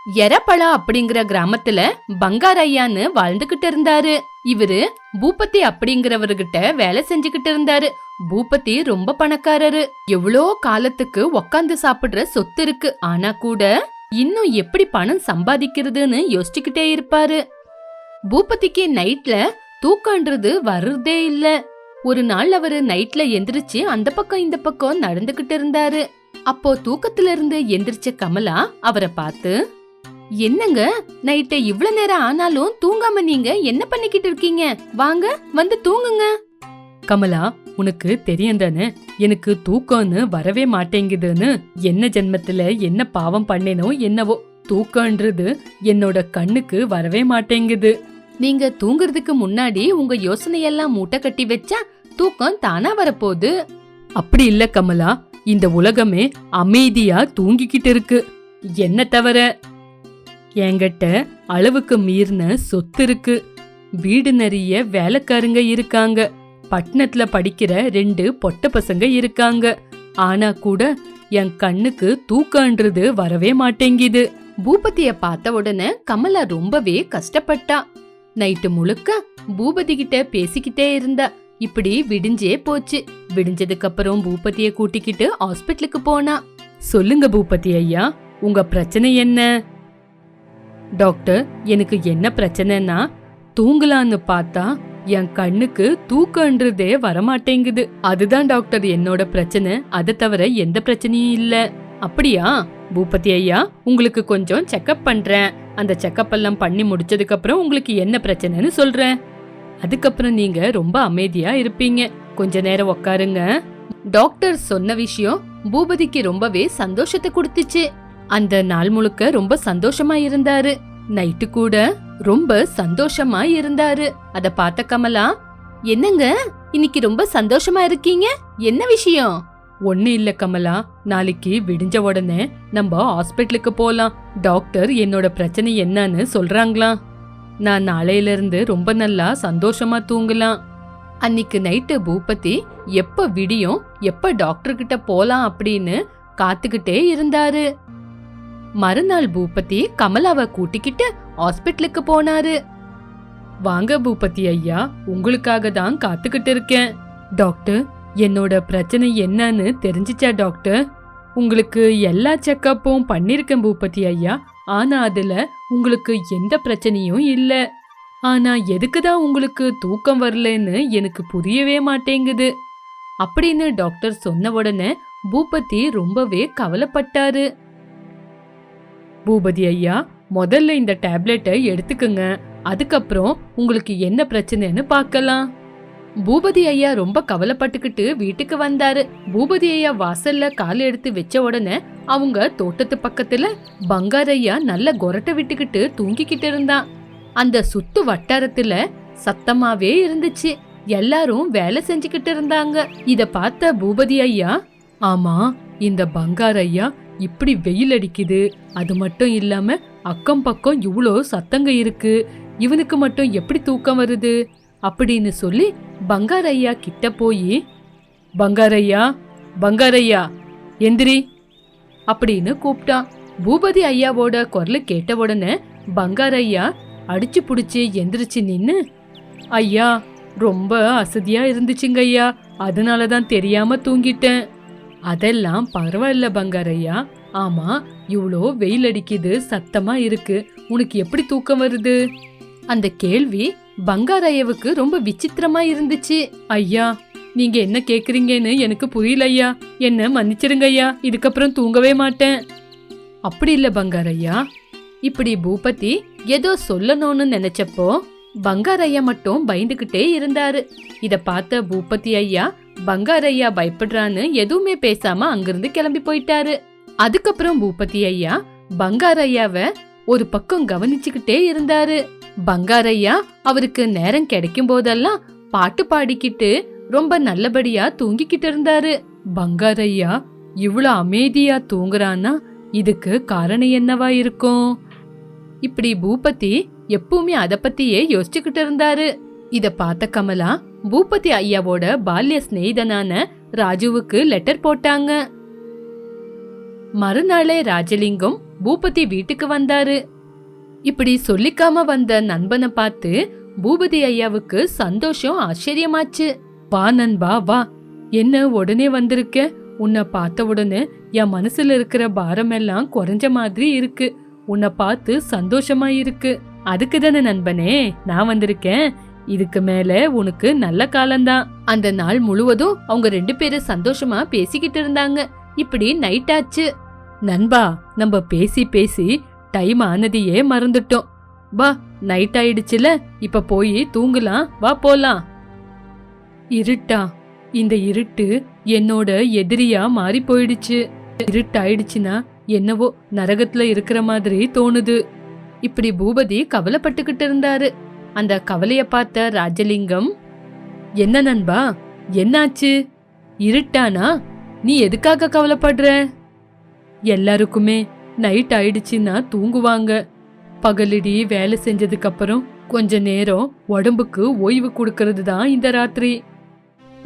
எரப்பழா அப்படிங்கிற கிராமத்துல பங்காரையான்னு வாழ்ந்துகிட்டு இருந்தாரு. இவரு பூபதி அப்படிங்கிறவர்கிட்ட வேலை செஞ்சுகிட்டு இருந்தாரு. பூபதி ரொம்ப பணக்காரரு. எவ்வளோ காலத்துக்கு உக்காந்து சாப்பிடுற சொத்து இருக்கு. ஆனா கூட இன்னும் எப்படி பணம் சம்பாதிக்கிறதுன்னு யோசிச்சுக்கிட்டே இருப்பாரு. பூபதிக்கு நைட்ல தூக்கம்ன்றது வர்றதே இல்ல. ஒரு நாள் அவரு நைட்ல எந்திரிச்சு அந்த பக்கம் இந்த பக்கம் நடந்துகிட்டு இருந்தாரு. அப்போ தூக்கத்துல இருந்து எந்திரிச்ச கமலா அவரை பார்த்து, என்னங்க நைட்டு இவ்வளவு நேரம் ஆனாலும் தூங்காம நீங்க என்ன பண்ணிக்கிட்டு இருக்கீங்க? வாங்க வந்து தூங்குங்க. கமலா, உனக்கு தெரியும் தானே எனக்கு தூக்கம்னு வரவே மாட்டேங்குதுன்னு. என்ன ஜென்மத்துல என்ன பாவம் பண்ணேனோ என்னவோ, தூக்கம்ன்றது என்னோட கண்ணுக்கு வரவே மாட்டேங்குது. நீங்க தூங்குறதுக்கு முன்னாடி உங்க யோசனையெல்லாம் மூட்டை கட்டி வச்சா தூக்கம் தானா வரப்போகுது. அப்படி இல்ல கமலா, இந்த உலகமே அமைதியா தூங்கிக்கிட்டு இருக்கு. என்ன தவிர என்கிட்ட அளவுக்கு மீறின சொத்து இருக்கு. வீடு நிறைய வேலைக்காரங்க இருக்காங்க. பட்டணத்துல படிக்கிற 2 பொட்ட பசங்க இருக்காங்க. ஆனா கூட என் கண்ணுக்கு தூக்கம்ன்றது வரவே மாட்டேங்குது. பூபதிய பார்த்த உடனே கமலா ரொம்பவே கஷ்டப்பட்டா. நைட்டு முழுக்க பூபதி கிட்ட பேசிக்கிட்டே இருந்தா. இப்படி விடிஞ்சே போச்சு. விடிஞ்சதுக்கு அப்புறம் பூபதிய கூட்டிக்கிட்டு ஹாஸ்பிட்டலுக்கு போனா. சொல்லுங்க பூபதி ஐயா, உங்க பிரச்சனை என்ன? டாக்டர், எனக்கு என்ன பிரச்சனைனா தூங்கலான்னு பார்த்தா என் கண்ணுக்கு தூக்கம்ன்றதே வரமாட்டேங்குது. அதுதான் டாக்டர் என்னோட பிரச்சனை. அதை தவிர எந்த பிரச்சனையும் இல்ல. அப்படியா பூபதி ஐயா, உங்களுக்கு கொஞ்சம் செக்அப் பண்றேன். அந்த செக்அப் எல்லாம் பண்ணி முடிச்சதுக்கு அப்புறம் உங்களுக்கு என்ன பிரச்சனைன்னு சொல்றேன். அதுக்கப்புறம் நீங்க ரொம்ப அமைதியா இருப்பீங்க. கொஞ்ச நேரம் உட்காருங்க. டாக்டர் சொன்ன விஷயம் பூபதிக்கு ரொம்பவே சந்தோஷத்தை கொடுத்துச்சு. அந்த நாள் முழுக்க ரொம்ப சந்தோஷமா இருந்தாரு. நைட்டு கூட ரொம்ப சந்தோஷமா இருந்தாரு. அத பார்த்த கமலா, என்னங்க இன்னைக்கு ரொம்ப சந்தோஷமா இருக்கீங்க? என்ன விஷயம்? ஒண்ணு இல்ல கமலா, நாளைக்கு விடிஞ்ச உடனே நம்ம ஹாஸ்பிட்டலுக்கு போலாம். டாக்டர் என்னோட பிரச்சனை என்னன்னு சொல்றாங்களாம். நான் நாளையில இருந்து ரொம்ப நல்லா சந்தோஷமா தூங்கலாம். அன்னைக்கு நைட்டு பூபதி எப்ப விடியும், எப்ப டாக்டர் கிட்ட போலாம் அப்படின்னு காத்துக்கிட்டே இருந்தாரு. மறுநாள் பூபதி கமலாவை கூட்டிக்கிட்டு ஹாஸ்பிட்டலுக்கு போனாரு. வாங்க பூபதி ஐயா, உங்களுக்காக தான் காத்துக்கிட்டு இருக்கேன். டாக்டர், என்னோட பிரச்சனை என்னன்னு தெரிஞ்சிச்சா டாக்டர்? உங்களுக்கு எல்லா செக்கப்பும் பண்ணிருக்கேன் பூபதி ஐயா. ஆனா அதுல உங்களுக்கு எந்த பிரச்சனையும் இல்ல. ஆனா எதுக்குதான் உங்களுக்கு தூக்கம் வரலன்னு எனக்கு புரியவே மாட்டேங்குது அப்படின்னு டாக்டர் சொன்ன உடனே பூபதி ரொம்பவே கவலைப்பட்டாரு. பூபதி ஐயா, முதல்ல இந்த டேப்லெட்டை எடுத்துக்குங்க. அதுக்கப்புறம் உங்களுக்கு என்ன பிரச்சனைன்னு பார்க்கலாம். பூபதி ஐயா ரொம்ப கவலைப்பட்டுக்கிட்டு வீட்டுக்கு வந்தாரு. பூபதி ஐயா வாசல்ல கால் எடுத்து வச்ச உடனே அவங்க தோட்டத்து பக்கத்துல பங்காரையா நல்ல கொரட்டை விட்டுக்கிட்டு தூங்கிக்கிட்டு இருந்தான். அந்த சுத்து வட்டாரத்துல சத்தமாவே இருந்துச்சு. எல்லாரும் வேலை செஞ்சுக்கிட்டு இருந்தாங்க. இத பார்த்த பூபதி ஐயா, ஆமா, இந்த பங்காரையா இப்படி வெயில் அடிக்குது, அது மட்டும் இல்லாம அக்கம் பக்கம் இவ்வளோ சத்தங்க இருக்கு, இவனுக்கு மட்டும் எப்படி தூக்கம் வருது அப்படின்னு சொல்லி பங்காரையா கிட்ட போய், பங்காரையா, பங்காரையா எந்திரி அப்படின்னு கூப்பிட்டான். பூபதி ஐயாவோட குரல் கேட்ட உடனே பங்காரையா அடிச்சு புடிச்சு எந்திரிச்சு நின்னு, ஐயா ரொம்ப அசதியா இருந்துச்சுங்க ஐயா, அதனாலதான் தெரியாம தூங்கிட்டேன். அதெல்லாம் பரவாயில்ல பங்காரையா. ஆமா, இவ்வளோ வெயில் அடிக்குது, சத்தமா இருக்கு, உனக்கு எப்படி தூக்கம் வருது? அந்த கேள்வி பங்காரையாவுக்கு ரொம்ப விசித்திரமா இருந்துச்சு. ஐயா, நீங்க என்ன கேக்குறீங்கன்னு எனக்கு புரியல ஐயா, என்ன மன்னிச்சிருங்க ஐயா, இதுக்கப்புறம் தூங்கவே மாட்டேன். அப்படி இல்ல பங்காரையா. இப்படி பூபதி ஏதோ சொல்லணும்னு நினைச்சப்போ பங்காரையா மட்டும் பயந்துகிட்டே இருந்தாரு. இத பார்த்த பூபதி ஐயா பங்காரையா பயப்படுறான்னு எதுவுமே பேசாம அங்கிருந்து கிளம்பி போயிட்டாரு. அதுக்கப்புறம் பூபதி ஐயா பங்காரையாவ ஒரு பக்கம் கவனிச்சுக்கிட்டே இருந்தாரு. பங்காரையா அவருக்கு நேரம் கிடைக்கும் போதெல்லாம் பாட்டு பாடிக்கிட்டு ரொம்ப நல்லபடியா தூங்கிக்கிட்டு இருந்தாரு. பங்காரையா இவ்வளவு அமைதியா தூங்குறான்னா இதுக்கு காரணம் என்னவா இருக்கும்? இப்படி பூபதி எப்பவுமே அத பத்தியே யோசிச்சுக்கிட்டு இருந்தாரு. இத பார்த்த கமலா பூபதி ஐயாவோட பால்ய சிநேகிதனான ராஜுவுக்கு லெட்டர் போட்டாங்க. மறுநாளே ராஜலிங்கம் பூபதி வீட்டுக்கு வந்தாரு. இப்படி சொல்லிக்காம வந்த நண்பனை பார்த்து பூபதி ஐயாவுக்கு சந்தோஷம் ஆச்சரியமாச்சு. வா நண்பா வா, என்ன உடனே வந்திருக்க? உன்னை பார்த்த உடனே என் மனசுல இருக்கிற பாரம் எல்லாம் குறைஞ்ச மாதிரி இருக்கு. உன்னை பார்த்து சந்தோஷமா இருக்கு. அதுக்கு தானே நண்பனே நான் வந்திருக்கேன். இதுக்கு மேல உனக்கு நல்ல காலம்தான். அந்த நாள் முழுவதும் அவங்க 2 பேரும் சந்தோஷமா பேசிக்கிட்டு இருந்தாங்க. இப்படி நைட் ஆச்சு. நண்பா, நம்ம பேசி பேசி டைம் ஆனதையே மறந்துட்டோம். வா, நைட் ஆயிடுச்சுல, இப்ப போய் தூங்கலாம், வா போலாம். இருட்டா? இந்த இருட்டு என்னோட எதிரியா மாறி போயிடுச்சு. இருட்டாயிடுச்சுன்னா என்னவோ நரகத்துல இருக்கிற மாதிரி தோணுது. இப்படி பூபதி கவலைப்பட்டுக்கிட்டு இருந்தாரு. அந்த கவலைய பார்த்த ராஜலிங்கம், என்ன நண்பா, என்னாச்சு? இருட்டானா? நீ எதுக்காக கவலைப்படுற? எல்லாருக்குமே நைட் ஆயிடுச்சுன்னா தூங்குவாங்க. பகலிடி வேலை செஞ்சதுக்கு அப்புறம் கொஞ்ச நேரம் உடம்புக்கு ஓய்வு கொடுக்கறது தான் இந்த ராத்திரி.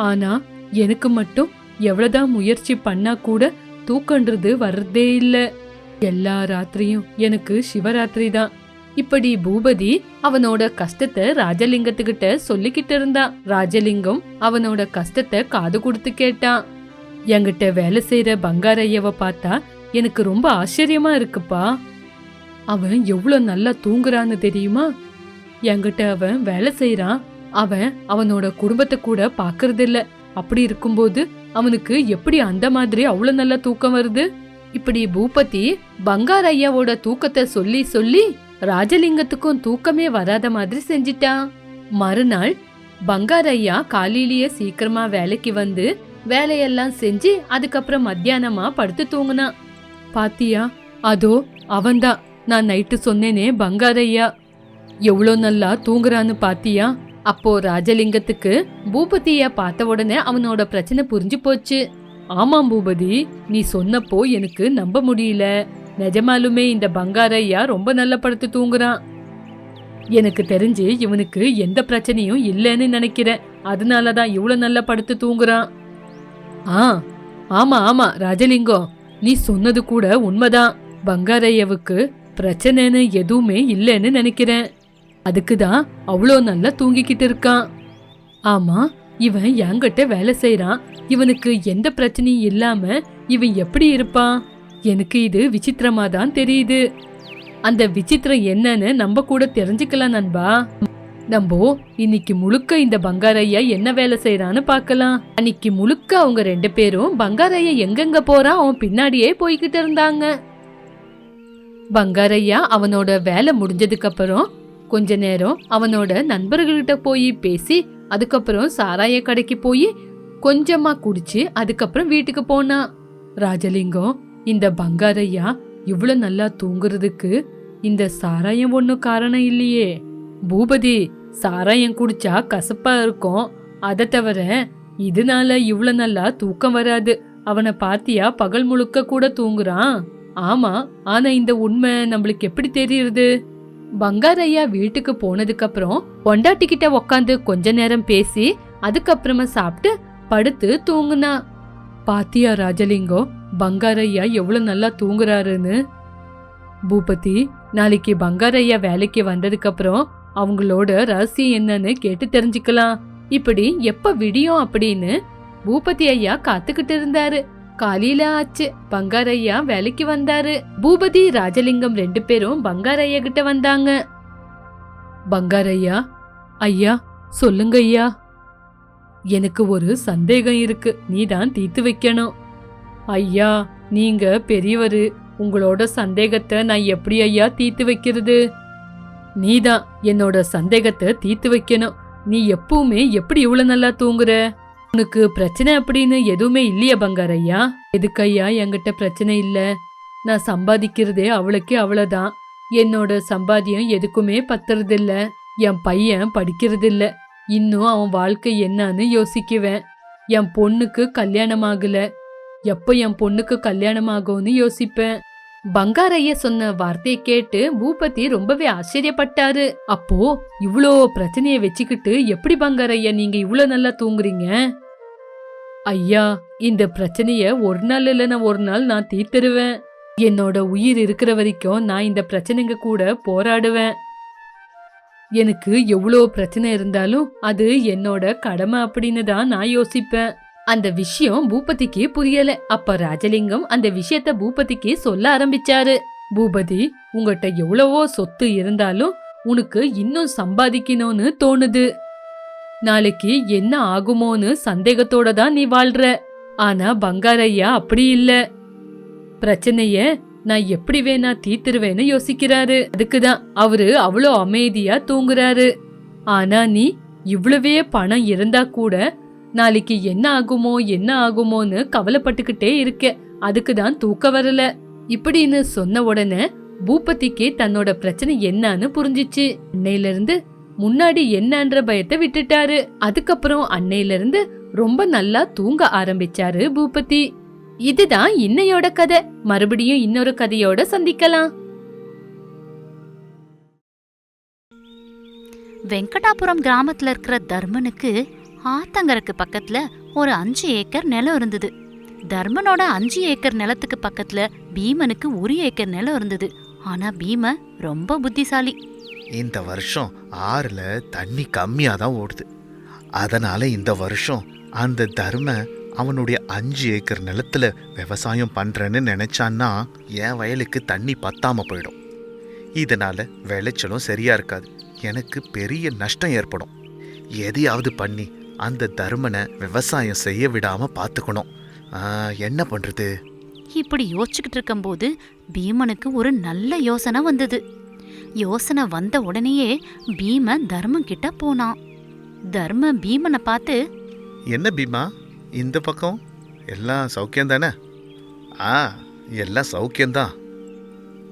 ஆனா எனக்கு மட்டும் எவ்வளவுதான் முயற்சி பண்ணா கூட தூக்கன்றது வர்றதே இல்ல. எல்லா ராத்திரியும் எனக்கு சிவராத்திரி தான். இப்படி பூபதி அவனோட கஷ்டத்தை ராஜலிங்கத்துக்கிட்ட சொல்லிக்கிட்டு இருந்தான். ராஜலிங்கம் அவனோட கஷ்டத்தை காது கொடுத்து கேட்டான். என்கிட்ட வேலை செய்யற பங்காரையவ பார்த்தா எனக்கு ரொம்ப ஆச்சரியமா இருக்குப்பா. அவன் எவ்வளவு நல்லா தூங்குறான்னு தெரியுமா? என்கிட்ட அவன் வேலை செய்யறான். அவன் அவனோட குடும்பத்தை கூட பாக்குறது இல்ல. அப்படி இருக்கும்போது அவனுக்கு எப்படி அந்த மாதிரி அவ்வளவு நல்லா தூக்கம் வருது? இப்படி பூபதி பங்காரையாவோட தூக்கத்தை சொல்லி சொல்லி ராஜலிங்கத்துக்கும் தூக்கமே வராத மாதிரி செஞ்சிட்டான். மறுநாள் பங்காரையா காலையிலேயே சீக்கிரமா வேலைக்கு வந்து வேலையெல்லாம் செஞ்சு அதுக்கப்புறம் மத்தியானமா படுத்து தூங்குனான். பாத்தியா, அதோ அவன்தான் நான் நைட்டு சொன்னேனே பங்காரையா. எவ்வளோ நல்லா தூங்குறான்னு பாத்தியா? அப்போ ராஜலிங்கத்துக்கு பூபதிய பார்த்த உடனே அவனோட பிரச்சனை புரிஞ்சு போச்சு. ஆமாம் பூபதி, நீ சொன்னப்போ எனக்கு நம்ப முடியல. நிஜமாலுமே இந்த பங்காரையா ரொம்ப நல்ல படுத்து தூங்குறான். எனக்கு தெரிஞ்சு இவனுக்கு எந்த பிரச்சனையும் இல்லைன்னு நினைக்கிறேன். அதனாலதான் இவ்வளவு நல்லா படுத்து தூங்குறான். ஆமா ஆமா ராஜலிங்கம், நீ சொன்னது கூட உண்மைதான். பங்காரையாவுக்கு பிரச்சனைன்னு எதுவுமே இல்லைன்னு நினைக்கிறேன். அதுக்குதான் அவ்வளோ நல்லா தூங்கிக்கிட்டு இருக்கான். ஆமா, இவன் என்கிட்ட வேலை செய்யறான். இவனுக்கு எந்த பிரச்சனையும் இல்லாம இவன் எப்படி இருப்பான்? எனக்கு இது விசித்திரமா தான் தெரியுது. அந்த விசித்திரம் என்னன்னு நம்ம கூட தெரிஞ்சுக்கலாம் நண்பா. நம்ம இன்னைக்கு முழுக்க இந்த பங்காரையா என்ன வேலை செய்யறான்னு பாக்கலாம். அன்னைக்கு முழுக்க அவங்க 2 பேரும் பங்காரையா எங்கெங்க போறான் அவன் பின்னாடியே போய்கிட்டு இருந்தாங்க. பங்காரையா அவனோட வேலை முடிஞ்சதுக்கு அப்புறம் கொஞ்ச நேரம் அவனோட நண்பர்கள்கிட்ட போய் பேசி அதுக்கப்புறம் சாராய கடைக்கு போய் கொஞ்சமா குடிச்சு அதுக்கப்புறம் வீட்டுக்கு போனான். ராஜலிங்கம், இந்த பங்காரையா இவ்வளவு நல்லா தூங்குறதுக்கு இந்த சாராயம் ஒன்னும் காரணம் இல்லையே. பூபதி, சாராயம் குடிச்சா கசப்பா இருக்கும். அதை தவிர இதனால இவ்வளவு நல்லா தூக்கம் வராது. அவனை பாத்தியா, பகல் முழுக்க கூட தூங்குறான். ஆமா, ஆனா இந்த உண்மை நம்மளுக்கு எப்படி தெரியுது? பங்காரையா வீட்டுக்கு போனதுக்கு அப்புறம் பொண்டாட்டிக்கிட்ட உக்காந்து கொஞ்ச நேரம் பேசி அதுக்கப்புறமா சாப்பிட்டு படுத்து தூங்குனா. பாத்தியா ராஜலிங்கம், பங்காரையா எவ்வளவு நல்லா தூங்குறாருன்னு. பூபதி, நாளைக்கு பங்காரையா வேலைக்கு வந்ததுக்கு அப்புறம் அவங்களோட ரகசியம் என்னன்னு கேட்டு தெரிஞ்சுக்கலாம். இப்படி எப்ப விடியும் அப்படின்னு பூபதி ஐயா காத்துக்கிட்டு இருந்தாரு. காலையில ஆச்சு. பங்காரையா வேலைக்கு வந்தாரு. பூபதி, ராஜலிங்கம் 2 பேரும் பங்காரையா கிட்ட வந்தாங்க. பங்காரையா, ஐயா சொல்லுங்க ஐயா. எனக்கு ஒரு சந்தேகம் இருக்கு, நீதான் தீர்த்து வைக்கணும். ஐயா, நீங்க பெரியவரு, உங்களோட சந்தேகத்தை நான் எப்படி ஐயா தீர்த்து வைக்கிறது? நீதான் என்னோட சந்தேகத்தை தீர்த்து வைக்கணும். நீ எப்பவுமே எப்படி இவ்வளவு நல்லா தூங்குற? உனக்கு பிரச்சனை அப்படின்னு எதுவுமே இல்லையா பங்காரையா? எதுக்கு ஐயா என்கிட்ட பிரச்சனை இல்ல. நான் சம்பாதிக்கிறதே அவளுக்கே அவ்வளவுதான். என்னோட சம்பாத்தியம் எதுக்குமே பத்துறதில்ல. என் பையன் படிக்கிறதில்ல. இன்னும் அவன் வாழ்க்கை என்னன்னு யோசிக்குவேன். என் பொண்ணுக்கு கல்யாணம் ஆகல. எப்ப என் பொண்ணுக்கு கல்யாணம் ஆகும்னு யோசிப்பேன். பங்காரையா சொன்ன வார்த்தையை கேட்டு பூபதி ரொம்பவே ஆச்சரியப்பட்டாரு. அப்போ இவ்வளோ பிரச்சனைய வச்சுக்கிட்டு எப்படி பங்காரையா நீங்க இவ்வளவு நல்லா தூங்குறீங்க? ஐயா, இந்த பிரச்சனைய ஒரு நாள் இல்லைன்னா ஒரு நாள் நான் தீர்த்துருவேன். என்னோட உயிர் இருக்கிற வரைக்கும் நான் இந்த பிரச்சனைங்க கூட போராடுவேன். எனக்கு எவ்வளோ பிரச்சனை இருந்தாலும் அது என்னோட கடமை அப்படின்னு தான் நான் யோசிப்பேன். அந்த விஷயம் பூபதிக்கு புரியல. அப்ப ராஜலிங்கம் அந்த விஷயத்த பூபதிக்கு சொல்ல ஆரம்பிச்சாரு. பூபதி, உங்ககிட்ட எவ்வளவோ சொத்து இருந்தாலும் உனக்கு இன்னும் சம்பாதிக்கணும்னு தோணுது. நாளைக்கு என்ன ஆகுமோன்னு சந்தேகத்தோட தான் நீ வாழ்ற. ஆனா பங்காரையா அப்படி இல்ல. பிரச்சனைய நான் எப்படி வேணா தீத்துருவேன்னு யோசிக்கிறாரு. அதுக்குதான் அவரு அவ்வளோ அமைதியா தூங்குறாரு. ஆனா நீ இவ்வளவே பணம் இருந்தா கூட நாளைக்கு என்ன ஆகுமோன்னு கவலைப்பட்டுக்கிட்டே இருக்க. அதுக்குதான் தூக்க வரல இப்படின்னு சொன்ன உடனே பூபதிக்கு தன்னோட பிரச்சனை என்னன்னு புரிஞ்சிச்சு. அன்னையில இருந்து முன்னாடி என்னன்ற பயத்தை விட்டுட்டாரு. அதுக்கப்புறம் அன்னையில இருந்து ரொம்ப நல்லா தூங்க ஆரம்பிச்சாரு பூபதி. இதுதான் இன்னையோட கதை. மறுபடியும் இன்னொரு கதையோட சந்திக்கலாம். வெங்கடாபுரம் கிராமத்துல இருக்கிற தர்மனுக்கு ஆத்தங்கரைக்கு பக்கத்துல ஒரு 5 ஏக்கர் நிலம் இருந்தது. தர்மனோட 5 ஏக்கர் நிலத்துக்கு பக்கத்துல பீமனுக்கு 1 ஏக்கர் நிலம் இருந்தது. ஆனா பீம ரொம்ப புத்திசாலி. இந்த வருஷம் ஆறுல தண்ணி கம்மியா தான் ஓடுது. அதனால இந்த வருஷம் அந்த தர்ம அவனுடைய 5 ஏக்கர் நிலத்துல விவசாயம் பண்றேன்னு நினைச்சான்னா என் வயலுக்கு தண்ணி பத்தாம போயிடும். இதனால விளைச்சலும் சரியா இருக்காது. எனக்கு பெரிய நஷ்டம் ஏற்படும். எதையாவது பண்ணி அந்த தர்மனை விவசாயம் செய்ய விடாம பாத்துக்கணும். என்ன பண்றது? இப்படி யோசிச்சுக்கிட்டு இருக்கும்போது பீமனுக்கு ஒரு நல்ல யோசனை வந்தது. யோசனை வந்த உடனேயே பீமன் தர்மன் கிட்ட போனான். தர்ம பீமனை பார்த்து, என்ன பீமா, இந்த பக்கம் எல்லாம் சௌக்கியம் தானே? எல்லாம் சௌக்கியம்தான்.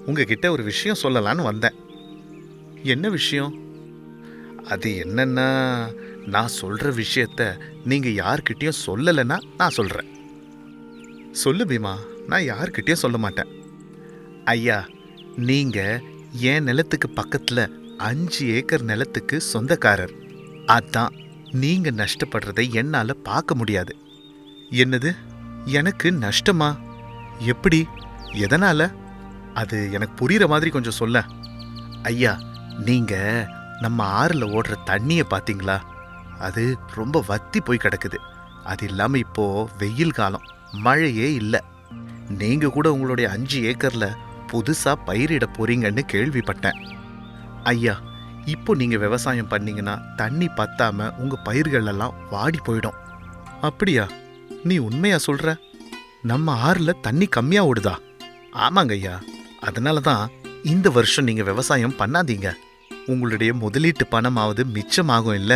உங்ககிட்ட ஒரு விஷயம் சொல்லலான்னு வந்தேன். என்ன விஷயம்? அது என்னன்னா, நான் சொல்ற விஷயத்த நீங்க யார்கிட்டயும் சொல்லலைன்னா நான் சொல்றேன். சொல்லு பீமா, நான் யார்கிட்டயும் சொல்ல மாட்டேன். ஐயா, நீங்க என் நிலத்துக்கு பக்கத்துல 5 ஏக்கர் நிலத்துக்கு சொந்தக்காரர். அதான் நீங்க நஷ்டப்படுறதை என்னால பார்க்க முடியாது. என்னது, எனக்கு நஷ்டமா? எப்படி, எதனால? அது எனக்கு புரியுற மாதிரி கொஞ்சம் சொல்ல. ஐயா, நீங்க நம்ம ஆறுல ஓடுற தண்ணிய பாத்தீங்களா? அது ரொம்ப வத்தி போய் கிடக்குது. அது இல்லாம இப்போ வெயில் காலம், மழையே இல்லை. நீங்க கூட உங்களுடைய 5 ஏக்கர்ல புதுசா பயிரிட போறீங்கன்னு கேள்விப்பட்டேன். ஐயா, இப்போ நீங்க விவசாயம் பண்ணீங்கன்னா தண்ணி பத்தாம உங்க பயிர்கள் எல்லாம் வாடி போயிடும். அப்படியா? நீ உண்மையா சொல்ற? நம்ம ஆறுல தண்ணி கம்மியா ஓடுதா? ஆமாங்க ஐயா. அதனாலதான் இந்த வருஷம் நீங்க விவசாயம் பண்ணாதீங்க. உங்களுடைய முதலீட்டு பணமாவது மிச்சமாகும் இல்ல?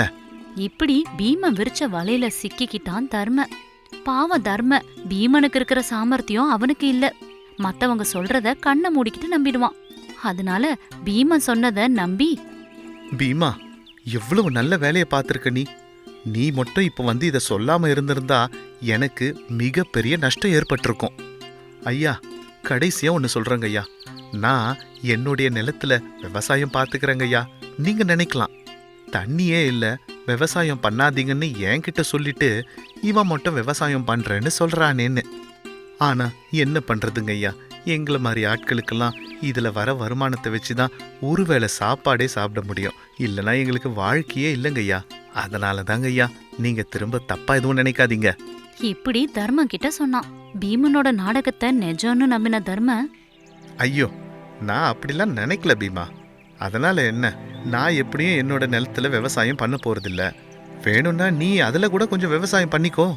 இப்படி பீமன் விரிச்ச வலையில சிக்கிக்கிட்டான் தர்ம. பாவம் தர்ம, பீமனுக்கு இருக்கிற சாமர்த்தியம் அவனுக்கு இல்ல. மத்தவங்க சொல்றத கண்ணை மூடிக்கிட்டு நம்பிடுவான். அதனால பீமன் சொன்னத நம்பி, பீமா, எவ்வளவு நல்ல வேலையை பார்த்திருக்க நீ. நீ மட்டும் இப்ப வந்து இதை சொல்லாம இருந்திருந்தா எனக்கு மிகப்பெரிய நஷ்டம் ஏற்பட்டிருக்கும். ஐயா, கடைசியா ஒன்னு சொல்றேங்க ஐயா. நான் என்னுடைய நிலத்துல விவசாயம் பார்த்துக்கிறேங்க ஐயா. நீங்க நினைக்கலாம், தண்ணியே இல்ல, விவசாயம் பண்ணாதீங்கன்னு என்கிட்ட சொல்லிட்டு இவன் மட்டும் விவசாயம் பண்றேன்னு சொல்றானேன்னு. ஆனா என்ன பண்றதுங்க ஐயா, எங்களை மாதிரி ஆட்களுக்கெல்லாம் இதுல வர வருமானத்தை வச்சுதான் ஒருவேளை சாப்பாடே சாப்பிட முடியும். இல்லைன்னா எங்களுக்கு வாழ்க்கையே இல்லைங்க ஐயா. அதனால தாங்க ஐயா, நீங்க திரும்ப தப்பா எதுவும் நினைக்காதீங்க. இப்படி தர்மன் கிட்ட சொன்னான். பீமனோட நாடகத்தை நிஜம்னு நம்பின தர்ம, ஐயோ, நான் அப்படிலாம் நினைக்கல பீமா. அதனால என்ன, நான் எப்படியும் என்னோட நிலத்துல விவசாயம் பண்ண போறதில்ல. வேணும்னா நீ அதுல கூட கொஞ்சம் விவசாயம் பண்ணிக்கோ.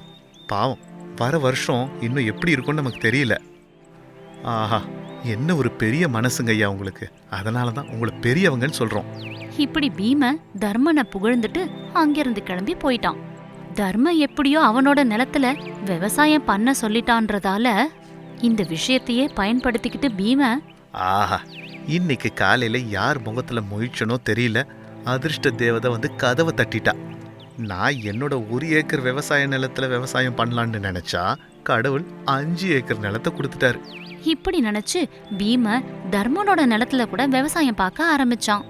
பாவம், வர வருஷம் இன்னும் எப்படி இருக்கும்னு நமக்கு தெரியல. ஆஹா, என்ன ஒரு பெரிய மனசுங்க ஐயா உங்களுக்கு. அதனாலதான் உங்களை பெரியவங்கன்னு சொல்றோம். இப்படி பீம தர்மனை புகழ்ந்துட்டு அங்கிருந்து கிளம்பி போயிட்டான். தர்ம எப்படியோ அவனோட நிலத்துல விவசாயம் பண்ண சொல்லிட்டான்றதால இந்த விஷயத்தையே பயன்படுத்திக்கிட்டு பீம, ஆஹா, இன்னைக்கு காலையில யார் முகத்துல முயற்சனோ தெரியல, அதிர்ஷ்ட தேவதை வந்து கதவை தட்டிட்டா. நான் என்னோட 1 ஏக்கர் விவசாய நிலத்துல விவசாயம் பண்ணலான்னு நினைச்சா கடவுள் 5 ஏக்கர் நிலத்தை கொடுத்துட்டாரு. இப்படி நினைச்சு பீம தர்மனோட நிலத்துல கூட விவசாயம் பார்க்க ஆரம்பிச்சான்.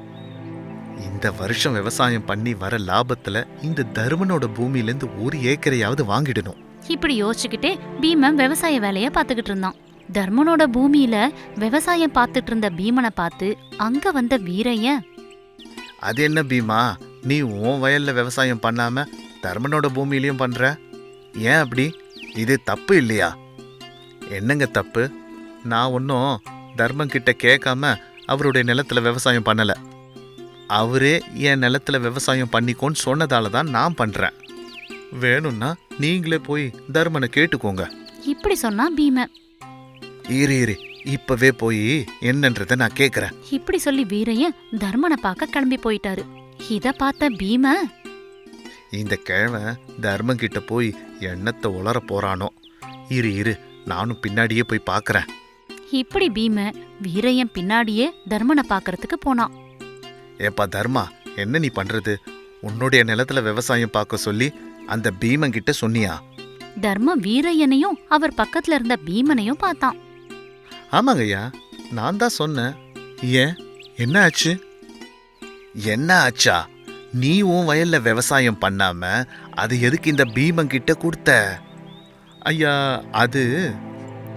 இந்த வருஷம் விவசாயம் பண்ணி வர லாபத்துல இந்த தர்மனோட பூமியில இருந்து 1 ஏக்கரையாவது வாங்கிடணும். இப்படி யோசிச்சுக்கிட்டே பீமன் விவசாய வேலைய பாத்துக்கிட்டு இருந்தான். தர்மனோட பூமியில விவசாயம் பார்த்துட்டு இருந்த பீமனை பார்த்து அங்க வந்த வீரையன், அது என்ன பீமா, நீ உன் வயல்ல விவசாயம் பண்ணாம தர்மனோட பூமியிலையும் பண்ற? ஏன் அப்படி? இது தப்பு இல்லையா? என்னங்க தப்பு? நான் ஒன்றும் தர்மன் கிட்ட கேட்காம அவருடைய நிலத்துல விவசாயம் பண்ணல. அவரே என் நிலத்துல விவசாயம் பண்ணிக்கோன்னு சொன்னதால தான் நான் பண்றேன். வேணும்னா நீங்களே போய் தர்மனை கேட்டுக்கோங்க. இப்படி சொன்னா பீமன். இரு இப்பவே போய் என்னன்றத நான் கேக்குறேன். இப்படி சொல்லி வீரையன் தர்மனை பார்க்க கிளம்பி போயிட்டாரு. இத பார்த்த பீமன், இந்த கிழமை தர்மன் கிட்ட போய் எண்ணத்தை உளர போறானோ. இரு நானும் பின்னாடியே போய் பார்க்கறேன். இப்படி பீமன் வீரையன் பின்னாடியே தர்மனை பார்க்கறதுக்கு போனான். ஏப்பா தர்மா, என்ன நீ பண்றது? உன்னுடைய நிலத்துல விவசாயம் பார்க்க சொல்லி அந்த பீமன் கிட்ட சொன்னியா? தர்மம் வீரையனையும் அவர் பக்கத்துல இருந்த பீமனையும் பார்த்தான். ஆமாங்க ஐயா, நான் தான் சொன்னேன். ஏன், என்ன ஆச்சு? என்ன ஆச்சா? நீ உன் வயல்ல விவசாயம் பண்ணாம அது எதுக்கு இந்த பீமன் கிட்ட கொடுத்த? ஐயா, அது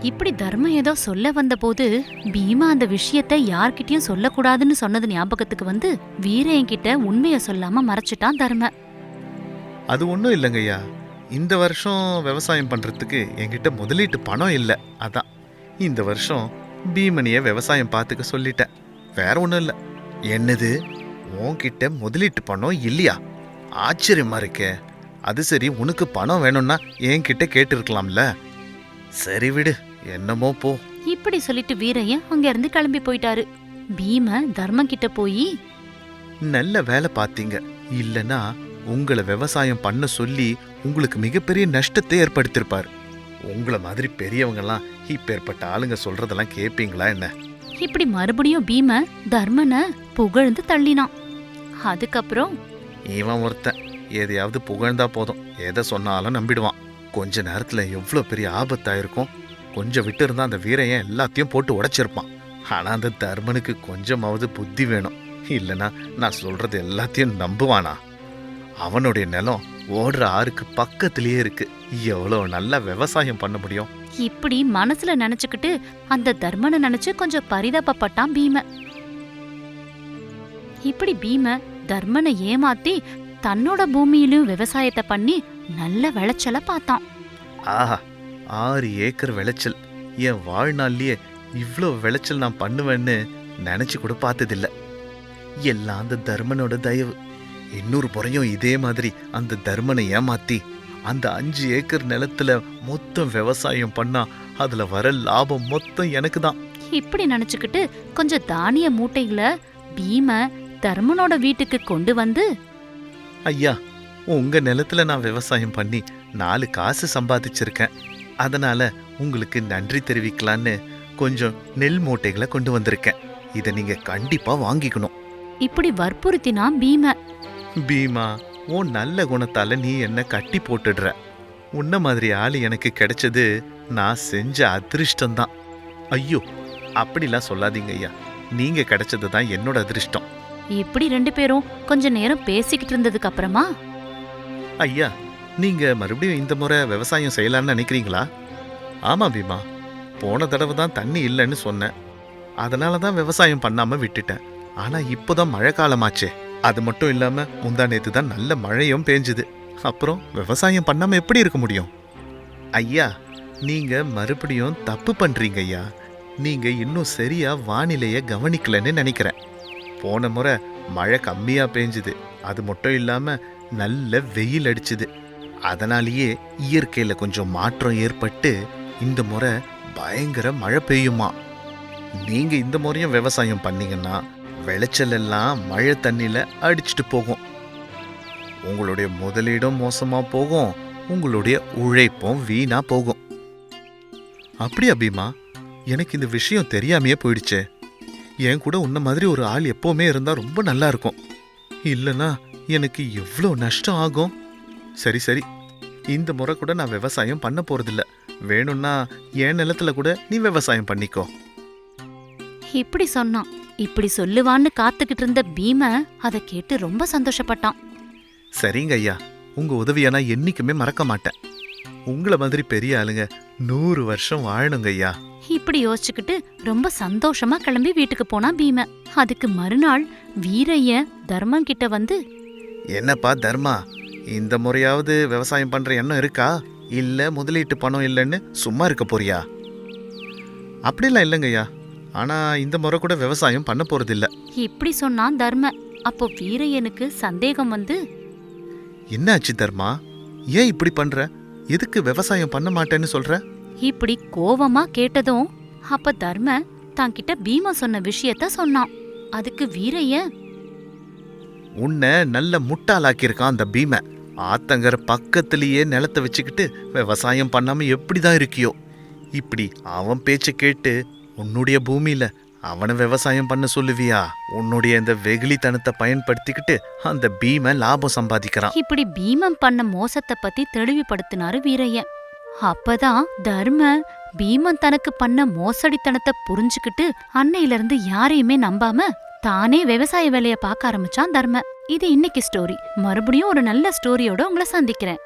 இப்படி தர்மம் ஏதோ சொல்ல வந்தபோது பீமா அந்த விஷயத்தை யார்கிட்டயும் சொல்லக்கூடாதுன்னு சொன்னது ஞாபகத்துக்கு வந்து வீரையன் கிட்ட உண்மைய சொல்லாம மறைச்சிட்டான் தர்ம. அது ஒன்றும் இல்லைங்கய்யா. இந்த வருஷம் விவசாயம் பண்றதுக்கு என்கிட்ட முதலீட்டு பணம் இல்லை. அதான் இந்த வருஷம் பீமனிய விவசாயம் பார்த்துக்க சொல்லிட்டேன். வேற ஒன்றும் இல்லை. என்னது, உன்கிட்ட முதலீட்டு பணம் இல்லையா? ஆச்சரியமா இருக்கே. அது சரி, உனக்கு பணம் வேணும்னா என்கிட்ட கேட்டிருக்கலாம்ல. சரி விடு, என்னமோ போ. இப்படி சொல்லிட்டு வீரையன் அங்க இருந்து கிளம்பி போயிட்டாரு. பீம தர்மம் கிட்ட போய், நல்ல வேலை பார்த்தீங்க. இல்லைன்னா உங்களை விவசாயம் பண்ண சொல்லி உங்களுக்கு மிகப்பெரிய நஷ்டத்தை ஏற்படுத்திருப்பார். உங்களை மாதிரி பெரியவங்கெல்லாம் இப்பேற்பட்ட ஆளுங்க சொல்றதெல்லாம் கேட்பீங்களா என்ன? இப்படி மறுபடியும் பீம தர்மனை புகழ்ந்து தள்ளினான். அதுக்கப்புறம் இவன் ஒருத்தன் எதையாவது புகழ்ந்தா போதும், எதை சொன்னாலும் நம்பிடுவான். கொஞ்ச நேரத்துல எவ்வளவு பெரிய ஆபத்தாயிருக்கும். கொஞ்சம் விட்டு இருந்தா அந்த வீரையன் எல்லாத்தையும் போட்டு உடைச்சிருப்பான். ஆனா அந்த தர்மனுக்கு கொஞ்சமாவது புத்தி வேணும். இல்லைன்னா நான் சொல்றது எல்லாத்தையும் நம்புவானா? அவனுடைய நிலம் ஓடுற ஆறுக்கு பக்கத்திலேயே இருக்கு. எவ்வளவு நல்லா விவசாயம் பண்ண முடியும்? இப்படி மனசுல நினைச்சுக்கிட்டு அந்த தர்மனை நினைச்சு கொஞ்சம் பரிதாபப்பட்டான் பீம. இப்படி பீம தர்மனை ஏமாத்தி தன்னோட பூமியிலும் விவசாயத்தை பண்ணி நல்ல விளைச்சல பார்த்தான். ஆஹா, 6 ஏக்கர் விளைச்சல்! என் வாழ்நாள்லயே இவ்வளோ விளைச்சல் நான் பண்ணுவேன்னு நினைச்சு கூட பார்த்ததில்ல. எல்லாம் அந்த தர்மனோட தயவு. இன்னொரு புறையும் இதே மாதிரி அந்த தர்மனை ஏமாத்தி அந்த 5 ஏக்கர் நிலத்துல மொத்தம் விவசாயம் பண்ணா அதுல வர லாபம் மொத்தம் எனக்கு தான். இப்படி நினைச்சுக்கிட்டு கொஞ்சம் தானிய மூட்டைகளை பீம தர்மனோட வீட்டுக்கு கொண்டு வந்து, ஐயா, உங்க நிலத்துல நான் விவசாயம் பண்ணி 4 காசு சம்பாதிச்சிருக்கேன். அதனால உங்களுக்கு நன்றி தெரிவிக்கலான்னு கொஞ்சம் நெல் மூட்டைகளை கொண்டு வந்திருக்கேன். இதை நீங்க கண்டிப்பா வாங்கிக்கணும். இப்படி வற்புறுத்தினான் பீம. பீமா, உன் நல்ல குணத்தால நீ என்ன கட்டி போட்டுடுற. உன்ன மாதிரி ஆளு எனக்கு கிடைச்சது நான் செஞ்ச அதிர்ஷ்டம்தான். ஐயோ, அப்படிலாம் சொல்லாதீங்க ஐயா. நீங்க கிடைச்சது தான் என்னோட அதிர்ஷ்டம். இப்படி 2 பேரும் கொஞ்ச நேரம் பேசிக்கிட்டு இருந்ததுக்கு அப்புறமா, ஐயா, நீங்க மறுபடியும் இந்த முறை விவசாயம் செய்யலான்னு நினைக்கிறீங்களா? ஆமா பீமா, போன தடவை தான் தண்ணி இல்லைன்னு சொன்னேன். அதனால தான் விவசாயம் பண்ணாம விட்டுட்டேன். ஆனா இப்போதான் மழை காலமாச்சே. அது மட்டும் இல்லாம முந்தா நேத்து தான் நல்ல மழையும் பேஞ்சுது. அப்புறம் விவசாயம் பண்ணாம எப்படி இருக்க முடியும்? ஐயா, நீங்க மறுபடியும் தப்பு பண்றீங்க ஐயா. நீங்க இன்னும் சரியா வானிலைய கவனிக்கலன்னு நினைக்கிறேன். போன முறை மழை கம்மியா பேஞ்சுது. அது மட்டும் இல்லாம நல்ல வெயில் அடிச்சுது. அதனாலேயே இயற்கையில கொஞ்சம் மாற்றம் ஏற்பட்டு இந்த முறை பயங்கர மழை பெய்யுமா. நீங்க இந்த முறையும் விவசாயம் பண்ணீங்கன்னா விளைச்சல் எல்லாம் மழை தண்ணியில அடிச்சுட்டு போகும். உங்களுடைய முதலீடும் மோசமா போகும், உங்களுடைய உழைப்பும் வீணா போகும். அப்படியா பீமா? எனக்கு இந்த விஷயம் தெரியாமையே போயிடுச்சே. என் கூட உன்ன மாதிரி ஒரு ஆள் எப்பவுமே இருந்தா ரொம்ப நல்லா இருக்கும். இல்லைன்னா எனக்கு எவ்வளோ நஷ்டம் ஆகும். சரி சரி, இந்த முறை கூட நான் விவசாயம் பண்ண போறதில்ல. வேணும்னா என் நிலத்துல கூட நீ விவசாயம் பண்ணிக்கோ. இப்படி சொன்னான். இப்படி சொல்லுவான்னு காத்துக்கிட்டு இருந்த பீம அதை கேட்டு ரொம்ப சந்தோஷப்பட்டான். சரிங்க ஐயா, உங்க உதவியை நான் என்னைக்குமே மறக்க மாட்டேன். உங்களை மாதிரி பெரிய ஆளுங்க 100 வருஷம் வாழணுங்க ஐயா. இப்படி யோசிச்சுக்கிட்டு ரொம்ப சந்தோஷமா கிளம்பி வீட்டுக்கு போனா பீமன். அதுக்கு மறுநாள் வீரையன் தர்மன் கிட்ட வந்து, என்னப்பா தர்மா, இந்த முறையாவது விவசாயம் பண்ற எண்ணம் இருக்கா? இல்ல முதலீட்டு பணம் இல்லைன்னு சும்மா இருக்க போறியா? அப்படிலாம் இல்லைங்கய்யா, ஆனா இந்த முறை கூட விவசாயம் பண்ண போறது இல்ல. இப்படி சொன்னான் தர்மன். அப்போ வீரையனுக்கு சந்தேகம் வந்து, என்னாச்சு தர்மா, ஏன் இப்படி பண்ற? எதுக்கு விவசாயம் பண்ண மாட்டேன்னு சொல்ற? இப்படி கோவமா கேட்டதும் அப்ப தர்மன் தான்கிட்ட பீமன் சொன்ன விஷயத்த சொன்னான். அதுக்கு வீரையன், உன்னை நல்ல முட்டாளாக்கியிருக்கான் அந்த பீம. ஆத்தங்கர பக்கத்திலேயே நிலத்தை வச்சுக்கிட்டு விவசாயம் பண்ணாம எப்படிதான் இருக்கியோ? இப்படி அவன் பேச்ச கேட்டு உன்னுடைய பூமியில அவனை விவசாயம் பண்ண சொல்லுவியா? உன்னுடைய இந்த வெகுளித்தனத்தை பயன்படுத்திக்கிட்டு அந்த பீம லாபம் சம்பாதிக்கிறான். இப்படி பீமன் பண்ண மோசத்தை பத்தி தெளிவுபடுத்தினாரு வீரையன். அப்பதான் தர்மன் பீமன் தனக்கு பண்ண மோசடித்தனத்தை புரிஞ்சுக்கிட்டு அன்னையில இருந்து யாரையுமே நம்பாம தானே விவசாய வேலைய பார்க்க ஆரம்பிச்சான் தர்மன். இது இன்னைக்கு ஸ்டோரி. மறுபடியும் ஒரு நல்ல ஸ்டோரியோட உங்களை சந்திக்கிறேன்.